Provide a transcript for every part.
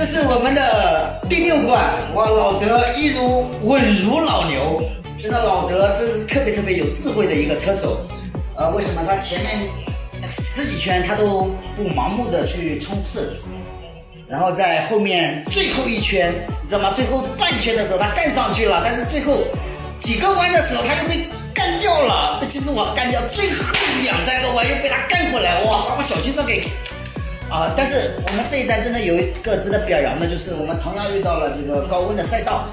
这是我们的第6冠，哇，老德一如稳如老牛，真的老德真是特别有智慧的一个车手。为什么他前面10几圈他都不盲目的去冲刺，然后在后面最后一圈，你知道吗？最后半圈的时候他干上去了，但是最后几个弯的时候他就被干掉了，被金丝网干掉，最后2-3个弯又被他干回来，哇，把我小心脏给。但是我们这一站真的有一个值得表扬的，就是我们同样遇到了这个高温的赛道，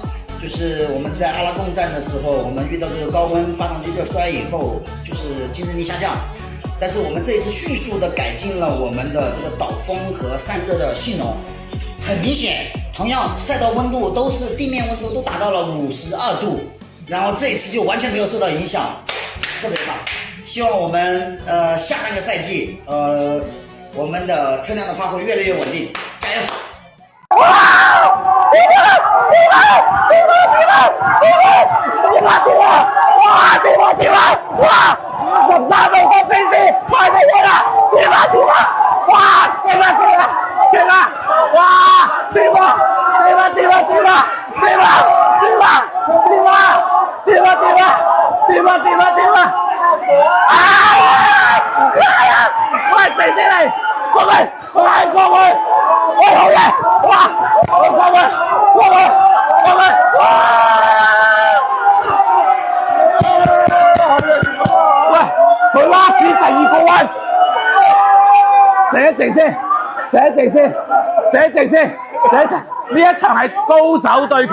就是我们在阿拉贡站的时候，我们遇到这个高温，发动机热衰以后，就是竞争力下降。但是我们这一次迅速的改进了我们的这个导风和散热的性能，很明显，同样赛道温度都是地面温度都达到了52度，然后这一次就完全没有受到影响，特别棒。希望我们下半个赛季我们的车辆的发挥越来越稳定，加油！佢拉屎第2個彎，寫靜先，寫靜先，寫靜先，寫靜。呢一場係高手對決。